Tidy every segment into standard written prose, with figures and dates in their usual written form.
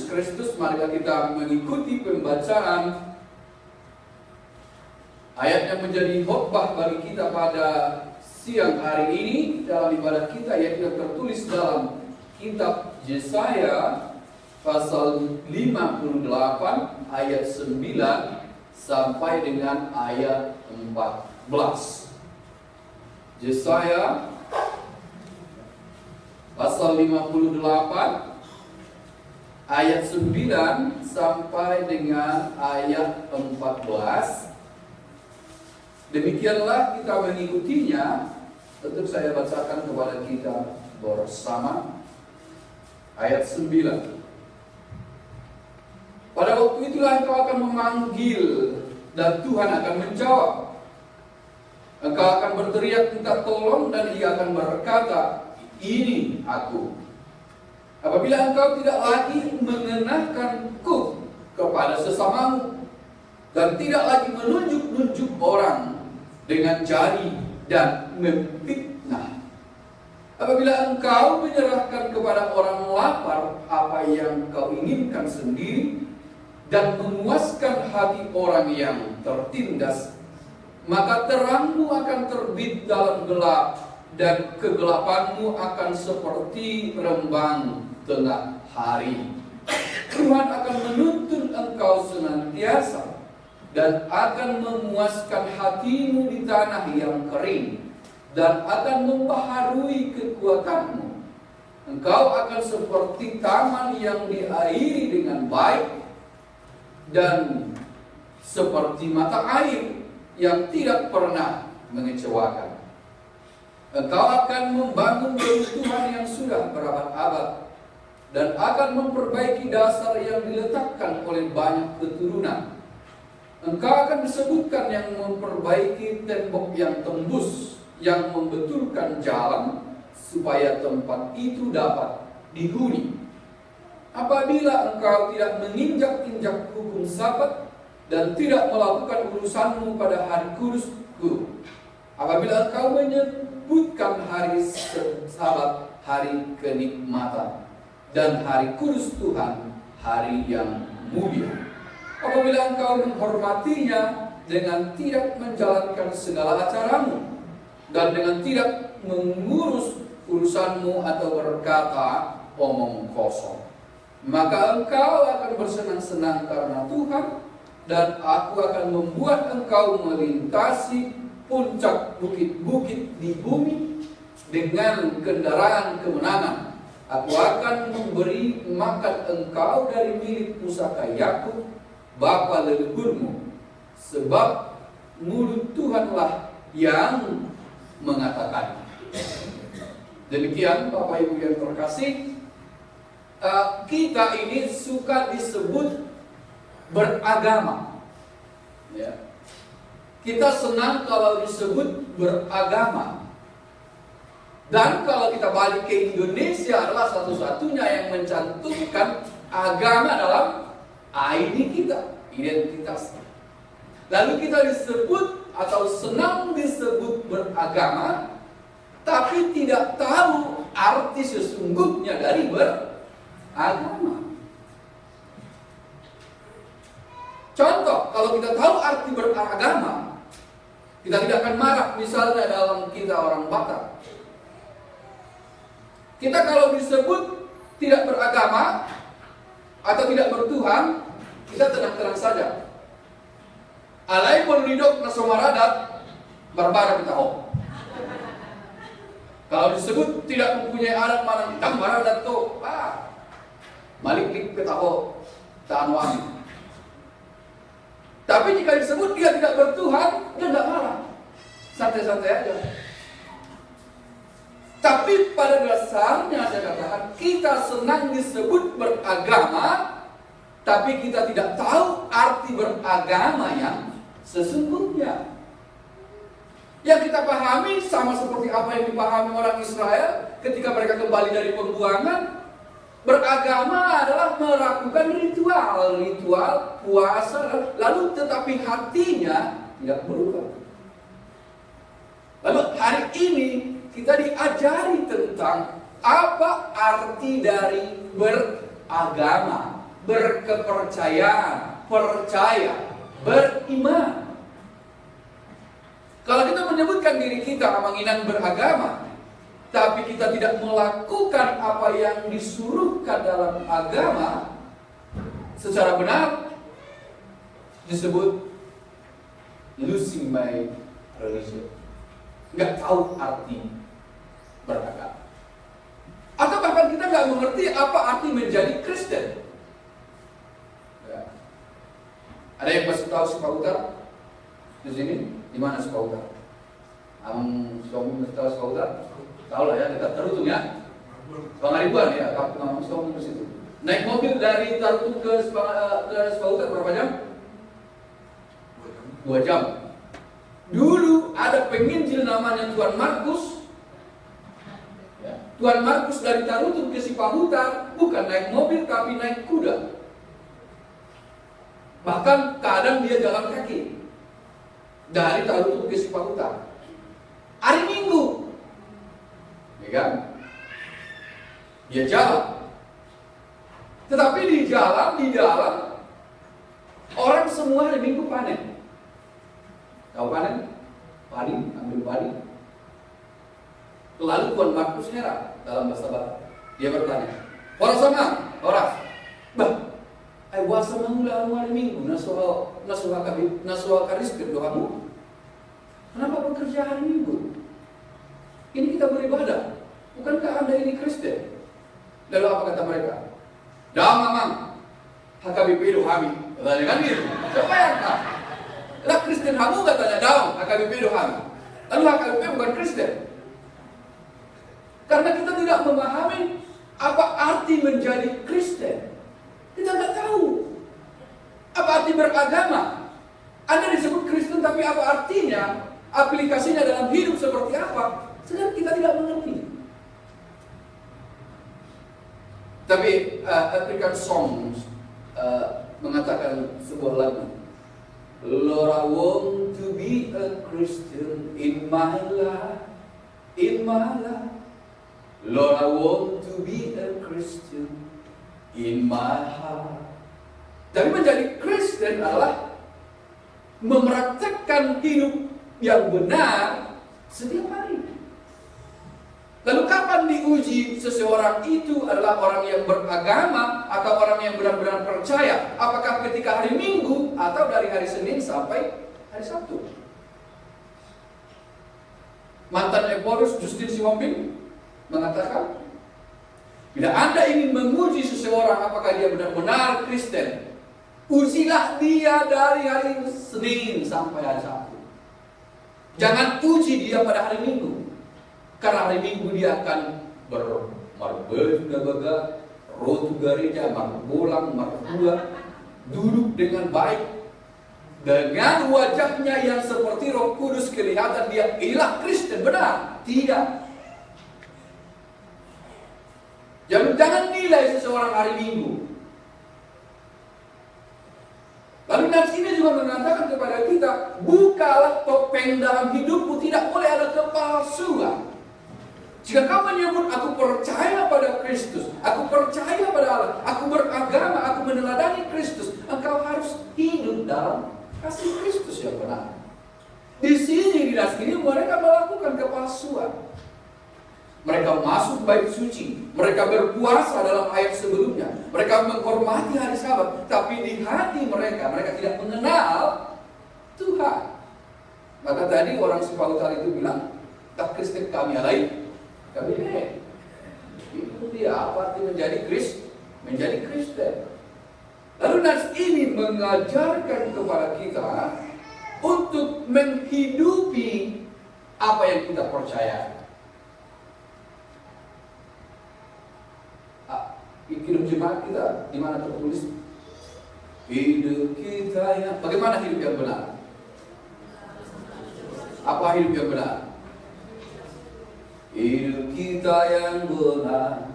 Kristus. Mari kita mengikuti pembacaan ayat yang menjadi khotbah bagi kita pada siang hari ini dalam ibadah kita, yaitu tertulis dalam kitab Yesaya pasal 58 ayat 9 sampai dengan ayat 14. Yesaya pasal 58 ayat 9 sampai dengan ayat 14. Demikianlah kita mengikutinya. Tentu saya bacakan kepada kita bersama. Ayat 9. Pada waktu itulah engkau akan memanggil dan Tuhan akan menjawab. Engkau akan berteriak minta tolong dan Ia akan berkata, ini aku. Apabila engkau tidak lagi mengenakanku kepada sesamamu dan tidak lagi menunjuk-nunjuk orang dengan jari dan memfitnah. Apabila engkau menyerahkan kepada orang lapar apa yang kau inginkan sendiri dan memuaskan hati orang yang tertindas, maka terangmu akan terbit dalam gelap dan kegelapanmu akan seperti rembang tengah hari. Tuhan akan menuntun engkau senantiasa dan akan memuaskan hatimu di tanah yang kering dan akan membaharui kekuatanmu. Engkau akan seperti taman yang diairi dengan baik dan seperti mata air yang tidak pernah mengecewakan. Engkau akan membangun runtuhan yang sudah berabad-abad dan akan memperbaiki dasar yang diletakkan oleh banyak keturunan. Engkau akan disebutkan yang memperbaiki tembok yang tembus, yang membetulkan jalan supaya tempat itu dapat dihuni. Apabila engkau tidak menginjak-injak hukum Sabat dan tidak melakukan urusanmu pada hari kudusku, apabila engkau menyebutkan hari Sabat hari kenikmatan dan hari kudus Tuhan hari yang mulia, apabila engkau menghormatinya dengan tidak menjalankan segala acaramu dan dengan tidak mengurus urusanmu atau berkata omong kosong, maka engkau akan bersenang-senang karena Tuhan, dan aku akan membuat engkau melintasi puncak bukit-bukit di bumi dengan kendaraan kemenangan. Aku akan memberi makan engkau dari milik pusaka Yakub, bapa leluhurmu, sebab mulut Tuhanlah yang mengatakan. Demikian Bapak Ibu yang terkasih, kita ini suka disebut beragama, ya. Kita senang kalau disebut beragama. Dan kalau kita balik ke Indonesia adalah satu-satunya yang mencantumkan agama dalam ID kita, identitas. Lalu kita disebut atau senang disebut beragama, tapi tidak tahu arti sesungguhnya dari beragama. Contoh, kalau kita tahu arti beragama, kita tidak akan marah. Misalnya dalam kita orang Batak, kita kalau disebut tidak beragama atau tidak bertuhan, kita tenang-tenang saja. Alai pun lidok nasomaradat barbara kita ho. Kalau disebut tidak mempunyai adat manang tambaradat to, malik-lik kita ho taanwani. Tapi jika disebut dia tidak bertuhan, dia tidak marah, santai-santai aja. Tapi pada dasarnya saya katakan, kita senang disebut beragama, tapi kita tidak tahu arti beragama yang sesungguhnya. Yang kita pahami sama seperti apa yang dipahami orang Israel ketika mereka kembali dari pembuangan. Beragama adalah melakukan ritual puasa, lalu tetapi hatinya tidak berubah. Lalu hari ini kita diajari tentang apa arti dari beragama. berkepercayaan, percaya, beriman. Kalau kita menyebutkan diri kita mengingat beragama, tapi kita tidak melakukan apa yang disuruhkan dalam agama secara benar, disebut losing my religion. Nggak tahu arti beragama. Atau bahkan kita nggak mengerti apa arti menjadi Kristen. Ya. Ada yang pasti tahu Supahutar? Di sini? Di mana Supahutar? Suami mesti tahu Supahutar? Tahu lah ya, dekat Tarutung ya. Pangaribuan ya, kampung Suami ke situ. Naik mobil dari Tarutung ke Supahutar berapa jam? 2 jam. Dulu ada penginjil namanya Tuan Markus. Ya. Tuan Markus dari Tarutung ke Supahutar bukan naik mobil tapi naik kuda. Bahkan kadang dia jalan kaki dari Tarutung ke Supahutar. Hari Minggu, ya kan? Dia jalan. Tetapi di jalan, orang semua hari Minggu panen. Tahu panen? Padi, ambil padi. Lalu Tuan Markus heran dalam bahasa Batak. Dia bertanya, "Horas sama, horas, bah, wasa mula hari Minggu, nasuha karisket doamu. Kenapa bekerja hari Minggu? Ini kita beribadah. Bukankah Anda ini Kristen?" Lalu apa kata mereka? "Dah mamang, HKBP dohami." Katanya kan gitu. Siapa yang tahu? Lah Kristen kamu katanya daun HKBP dohami. Lalu HKBP bukan Kristen. Karena kita tidak memahami apa arti menjadi Kristen. Kita nggak tahu apa arti beragama. Anda disebut Kristen tapi apa artinya? Aplikasinya dalam hidup seperti apa? Sedang kita tidak mengerti. Tapi African Songs mengatakan sebuah lagu, "Lord, I want to be a Christian in my life, in my life. Lord, I want to be a Christian in my heart." Tapi menjadi Kristen adalah mempraktekkan hidup yang benar setiap hari. Lalu kapan diuji seseorang itu adalah orang yang beragama atau orang yang benar-benar percaya? Apakah ketika hari Minggu atau dari hari Senin sampai hari Sabtu? Mantan Eporus Justin Sihombing mengatakan, bila Anda ingin menguji seseorang apakah dia benar-benar Kristen, ujilah dia dari hari Senin sampai hari Sabtu. Jangan uji dia pada hari Minggu. Karena hari Minggu dia akan bermarbejudabaga, rotu gereja, marbolang, marbua, duduk dengan baik, dengan wajahnya yang seperti Roh Kudus kelihatan dia inilah Kristen, benar? Tidak. Jangan nilai seseorang hari Minggu. Lalu nats ini juga mengatakan kepada kita, bukalah topeng dalam hidupmu, tidak boleh ada kepalsuan. Jika kau menyebut aku percaya pada Kristus, aku percaya pada Allah, aku beragama, aku meneladani Kristus, engkau harus hidup dalam kasih Kristus yang benar. Di sini di nats ini mereka melakukan kepalsuan. Mereka masuk bait suci, mereka berpuasa dalam ayat sebelumnya, mereka menghormati hari Sabat, tapi di hati mereka tidak mengenal Tuhan. Maka tadi orang Supahutar itu bilang, tak Kristen kami alai, kami itu dia apa arti menjadi Kristen. Lalu nats ini mengajarkan kepada kita untuk menghidupi apa yang kita percaya. Hidup jemaat kita di mana tertulis hidup kita yang bagaimana hidup yang benar? Apa hidup yang benar? Hidup kita yang benar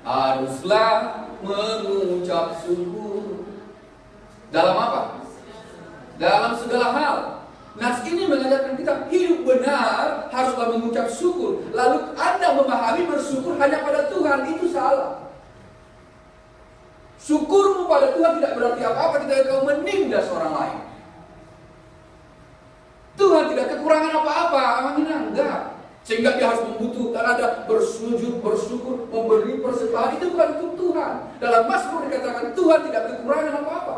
haruslah mengucap syukur. Dalam apa? Dalam segala hal. Nats ini mengajarkan kita hidup benar haruslah mengucap syukur. Lalu Anda memahami bersyukur hanya pada Tuhan, itu salah. Syukurmu pada Tuhan tidak berarti apa-apa ketika kau menindas orang lain. Tuhan tidak kekurangan apa-apa, amannya enggak. Sehingga dia harus membutuhkan ada bersujud, bersyukur, memberi persembahan. Itu bukan untuk Tuhan. Dalam Mazmur dikatakan Tuhan tidak kekurangan apa-apa.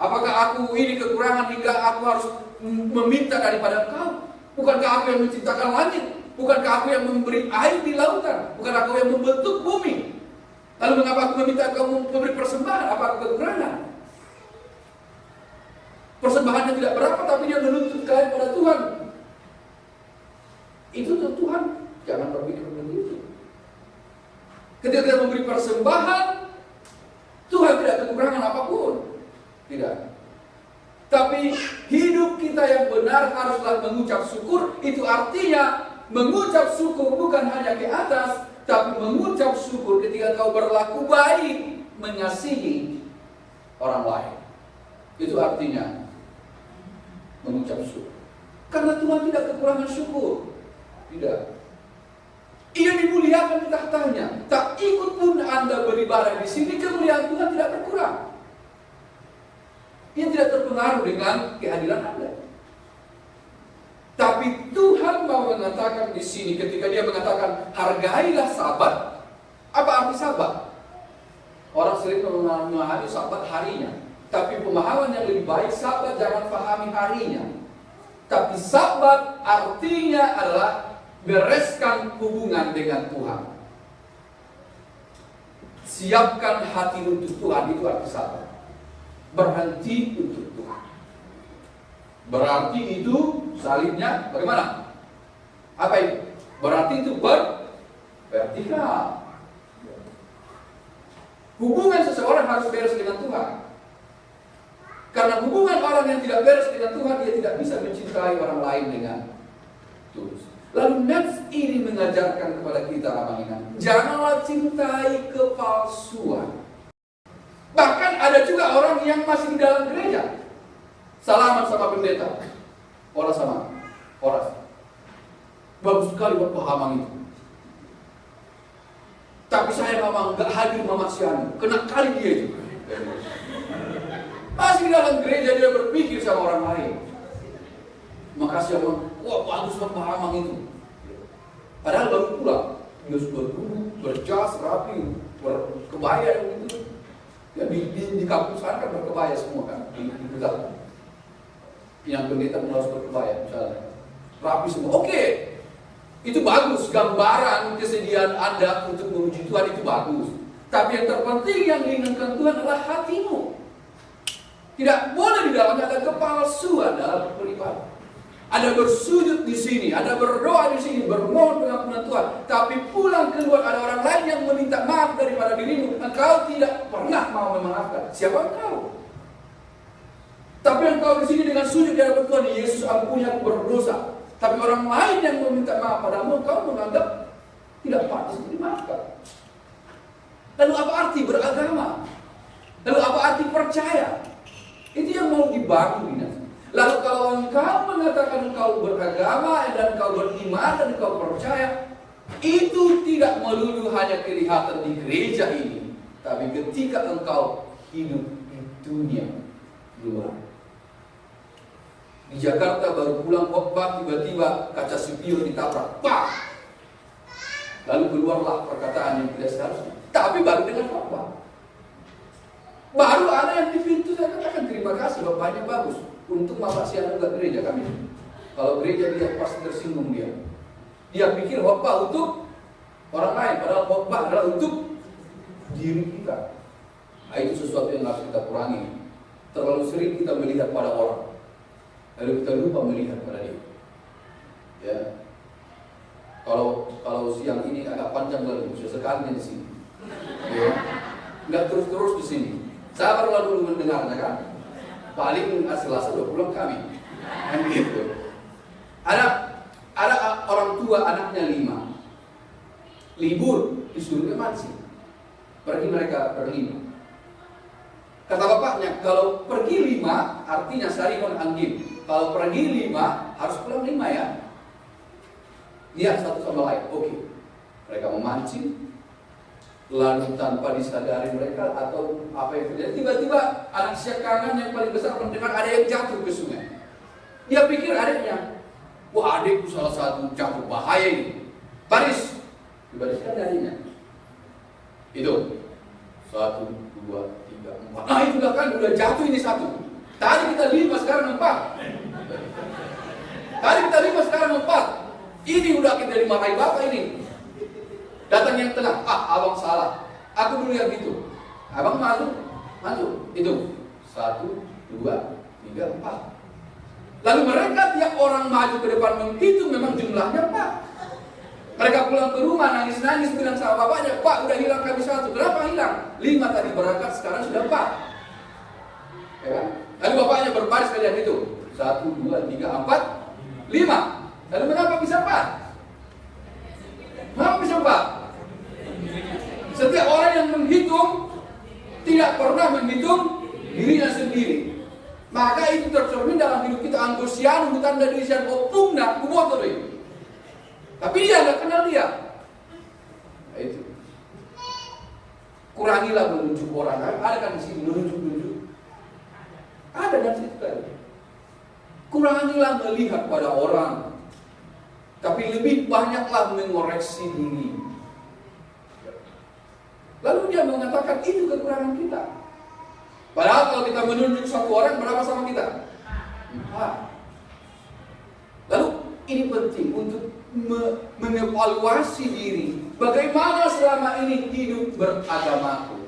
Apakah aku ini kekurangan hingga aku harus meminta daripada Engkau? Bukankah aku yang menciptakan langit? Bukankah aku yang memberi air di lautan? Bukan aku yang membentuk bumi? Lalu mengapa aku meminta Engkau memberi persembahan? Apa aku kekurangan? Persembahannya tidak berapa, tapi dia menuntut kalian pada Tuhan. Itu untuk Tuhan. Jangan berpikir begitu. Ketika kita memberi persembahan, Tuhan tidak kekurangan apapun. Tidak. Tapi hidup kita yang benar haruslah mengucap syukur. Itu artinya mengucap syukur bukan hanya ke atas, tapi mengucap syukur ketika kau berlaku baik, mengasihi orang lain. Itu artinya mengucap syukur. Karena Tuhan tidak kekurangan syukur. Tidak. Ia dimuliakan di tahtanya. Tak ikut pun Anda beribadah di sini, kemuliaan Tuhan tidak berkurang. Ia tidak terpengaruh dengan kehadiran Anda. Tapi Tuhan mau mengatakan di sini ketika dia mengatakan hargailah Sabat. Apa arti Sabat? Orang sering memahami Sabat harinya. Tapi pemahaman yang lebih baik, Sabat jangan pahami harinya. Tapi Sabat artinya adalah bereskan hubungan dengan Tuhan. Siapkan hati untuk Tuhan, itu arti Sabat. Berhenti untuk Tuhan. Berarti itu salibnya bagaimana? Apa itu? Berarti itu vertikal. Hubungan seseorang harus beres dengan Tuhan. Karena hubungan orang yang tidak beres dengan Tuhan, dia tidak bisa mencintai orang lain dengan tulus. Lalu nats ini mengajarkan kepada kita amangan, janganlah cintai kepalsuan. Bahkan ada juga orang yang masih di dalam gereja, salaman sama pendeta, oras sama oras. Bagus sekali buat pahamang itu. Tapi saya memang gak hadir Mama Siani, kena kali dia itu. Masih di dalam gereja dia berpikir sama orang lain. Makasih Abang, wah bagus buat pahamang itu. Padahal baru pulang, dia sudah duduk, berjas, rapi, berkebaya gitu. Ya, di kampus sana kan berkebaya semua kan, di Tegal. Yang pendeta pun harus berkebaya misalnya. Rapi semua, oke. Itu bagus, gambaran kesediaan Anda untuk memuji Tuhan itu bagus. Tapi yang terpenting yang diinginkan Tuhan adalah hatimu. Tidak boleh di dalamnya ada kepalsuan dalam beribadah. Ada bersujud di sini, ada berdoa di sini, bermohon pengampunan Tuhan. Tapi pulang keluar ada orang lain yang meminta maaf daripada dirimu. Engkau tidak pernah mau memaafkan. Siapa engkau? Tapi engkau di sini dengan sujud di hadapan Tuhan, Yesus ampuni aku berdosa. Tapi orang lain yang meminta maaf padamu, engkau menganggap tidak pantas untuk dimaafkan. Lalu apa arti beragama? Lalu apa arti percaya? Itu yang mau dibangun ini. Lalu kalau engkau mengatakan engkau beragama dan engkau beriman dan engkau percaya, itu tidak melulu hanya kelihatan di gereja ini, tapi ketika engkau hidup di dunia luar. Di Jakarta baru pulang khotbah, tiba-tiba kaca spion ditabrak, pak. Lalu keluarlah perkataan yang tidak seharusnya. Tapi baru dengan khotbah. Baru ada yang di pintu saya katakan terima kasih bapaknya bagus. Untuk Bapak Siana enggak gereja kami. Kalau gereja dia pasti tersinggung dia. Dia pikir khotbah untuk orang lain, padahal khotbah adalah untuk diri kita. Nah, itu sesuatu yang harus kita kurangi. Terlalu sering kita melihat pada orang, lalu kita lupa melihat pada dia. Ya. Kalau siang ini agak panjang lalu, sesekali di sini. Ya. Enggak terus-terus di sini. Sabarlah dulu mendengarnya kan. Paling Selasa 2 pulang kami. Kan gitu. Ada orang tua anaknya 5. Libur disuruh ke Mansi. Pergi mereka berlima. Kata bapaknya, kalau pergi 5 artinya sarihon anggim. Kalau pergi 5 harus pulang 5 ya. Lihat satu sama lain. Oke. Mereka memancing. lalu tanpa disadari mereka atau apa yang terjadi, tiba-tiba anak siakangan yang paling besar mendengar ada yang jatuh ke sungai. Dia pikir adiknya, wah adikku salah satu jatuh, bahaya ini. Baris, dibariskan adiknya. Itu 1, 2, 3, 4. Nah itu kan udah jatuh ini 1. Tadi kita 5, sekarang 4. Tadi kita 5, sekarang 4. Ini udah kita dimarahi bapak ini. Datang yang tengah, abang salah. Aku dulu yang gitu. Abang masuk. Itu 1, 2, 3, 4. Lalu mereka tiap orang maju ke depan menghitung, memang jumlahnya 4. Mereka pulang ke rumah nangis-nangis bilang sama bapaknya, Pak udah hilang kami 1. Kenapa hilang? 5 tadi berangkat, sekarang sudah 4. Ya kan? Lalu bapaknya berbaris kalian itu 1, 2, 3, 4, 5. Lalu kenapa bisa 4? Kenapa bisa 4? Setiap orang yang menghitung tidak pernah menghitung dirinya sendiri. Maka itu tercermin dalam hidup kita. Angkosian, tanda dirisan opungna, kumotor itu. Tapi dia nggak kenal dia. Nah, itu. Kurangilah menunjuk orang. Ada kan di sini menunjuk. Ada dan situ kan. Kurangilah melihat pada orang. Tapi lebih banyaklah mengoreksi diri. Lalu dia mengatakan itu kekurangan kita. Padahal kalau kita menunjuk satu orang, berapa sama kita? 4. Lalu ini penting untuk mengevaluasi diri. Bagaimana selama ini hidup beragamaku?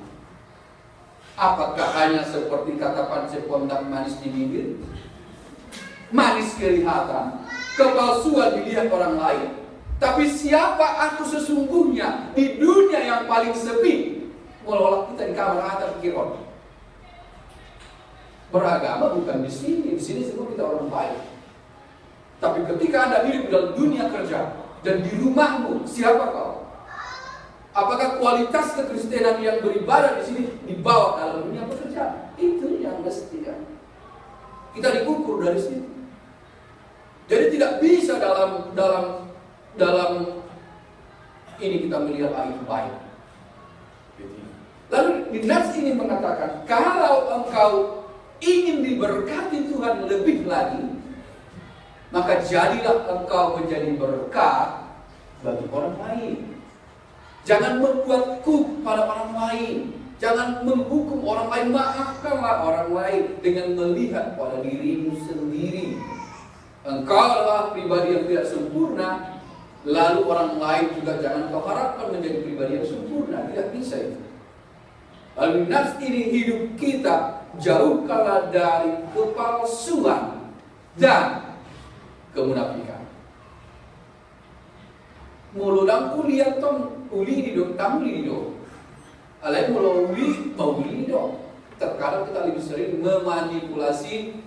Apakah hanya seperti kata pancepondak manis di bibir? Manis kelihatan, kepalsuan dilihat orang lain. Tapi siapa aku sesungguhnya di dunia yang paling sepi? Mulai kita di kamar atas pikiran. Beragama bukan di sini semua kita orang baik. Tapi ketika Anda hidup dalam dunia kerja dan di rumahmu, siapa kau? Apakah kualitas kekristenan yang beribadah di sini dibawa dalam dunia pekerjaan? Itu yang mestinya kita diukur dari situ. Jadi tidak bisa dalam ini kita melihat itu baik. Lalu di nas ini mengatakan, kalau engkau ingin diberkati Tuhan lebih lagi, maka jadilah engkau menjadi berkat bagi orang lain. Jangan membuat kuk pada orang lain. Jangan menghukum orang lain. Maafkanlah orang lain dengan melihat pada dirimu sendiri. Engkau adalah pribadi yang tidak sempurna. Lalu orang lain juga jangan kau harapkan menjadi pribadi yang sempurna. Tidak bisa itu. Lalu nas ini hidup kita jauhkanlah dari kepalsuan dan kemunafikan. Muludang kuliah tong uli di dong, tamu di dong. Alai mulu uli mau uli dong. Terkadang kita lebih sering memanipulasi,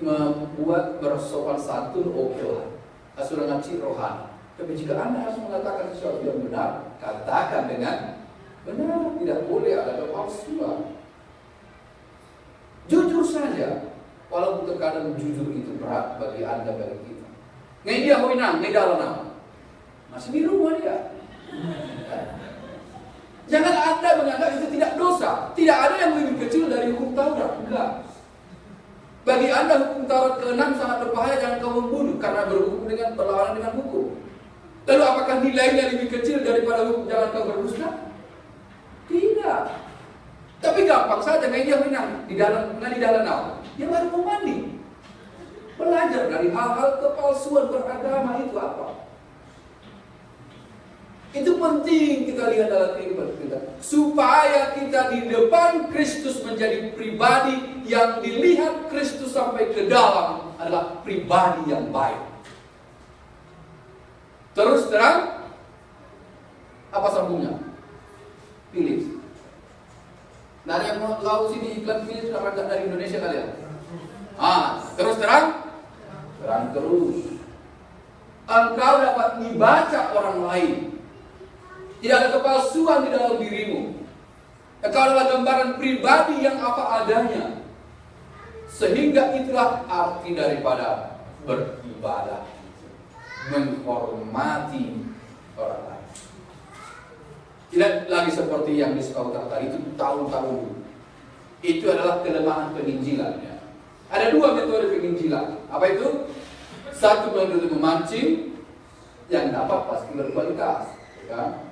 membuat bersopan santun oke. Asurangan rohani. Tapi jika Anda harus mengatakan sesuatu yang benar, katakan dengan benar, tidak boleh ada kepalsuan. Jujur saja, walaupun terkadang jujur itu berat bagi Anda, bagi kita. Ngai dia hoinang, ngai dalam masih di rumah dia. Jangan Anda menganggap itu tidak dosa. Tidak ada yang lebih kecil dari hukum Taurat. Enggak. Bagi Anda hukum Taurat ke-6 sangat berbahaya, jangan kau membunuh karena berlawanan dengan hukum. Lalu apakah nilainya lebih kecil daripada hukum jangan kau berdusta? Tidak. Tapi gampang saja, dia menang di dalam dia baru mau mandi. Belajar dari hal-hal kepalsuan beragama itu apa? Itu penting kita lihat dalam kehidupan kita. Supaya kita di depan Kristus menjadi pribadi yang dilihat Kristus sampai ke dalam adalah pribadi yang baik. Terus terang, apa sambungnya? Philips. Nah, ada yang mau tahu sini iklan Philips sudah berangkat dari Indonesia kalian? Terus terang terus. Engkau dapat dibaca orang lain. Tidak ada kepalsuan di dalam dirimu. Engkau adalah gambaran pribadi yang apa adanya. Sehingga itulah arti daripada beribadah. Menghormati orang lain. Tidak lagi seperti yang disebutkan tadi, itu tahun-tahun dulu. Itu adalah kelemahan penginjilan. Ya. Ada dua metode penginjilan. Apa itu? Satu metode memancing yang dapat pasti berkualitas, ya.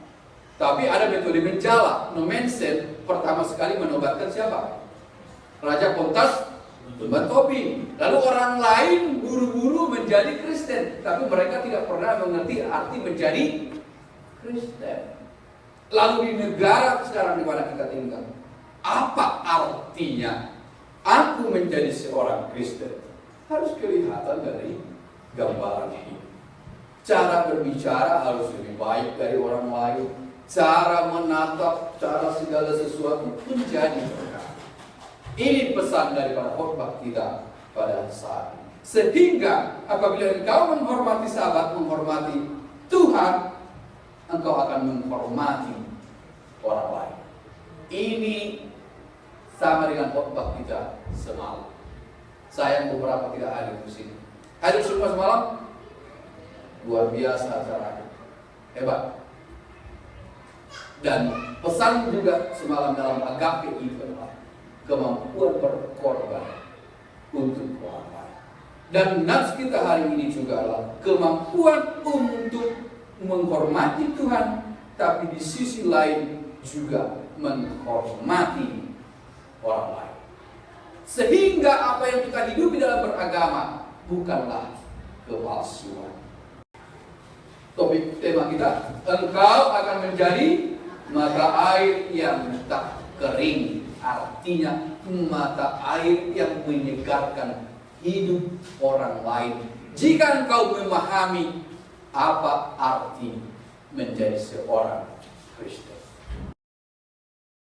Tapi ada metode menjala, nomensen, pertama sekali menobatkan siapa? Raja Pontas Tobing. Lalu orang lain buru-buru menjadi Kristen, tapi mereka tidak pernah mengerti arti menjadi Kristen. Lalu di negara sekarang di mana kita tinggal, apa artinya aku menjadi seorang Kristen? Harus kelihatan dari gambaran ini. Cara berbicara harus lebih baik dari orang lain. Cara menatap, cara segala sesuatu menjadi berkah. Ini pesan daripada khotbah kita pada saat ini. Sehingga apabila engkau menghormati sahabat, menghormati Tuhan, engkau akan menghormati orang lain. Ini sama dengan khotbah kita semalam. Sayang beberapa tidak hadir di sini. Hadir semua semalam? Luar biasa acaranya. Hebat. Dan pesan juga semalam dalam agape itu adalah kemampuan berkorban untuk orang lain. Dan nats kita hari ini juga adalah kemampuan untuk menghormati Tuhan, tapi di sisi lain juga menghormati orang lain. Sehingga apa yang kita hidupi dalam beragama bukanlah kepalsuan. Topik tema kita, engkau akan menjadi mata air yang tak kering. Artinya mata air yang menyegarkan hidup orang lain. Jika engkau memahami apa arti menjadi seorang Kristen.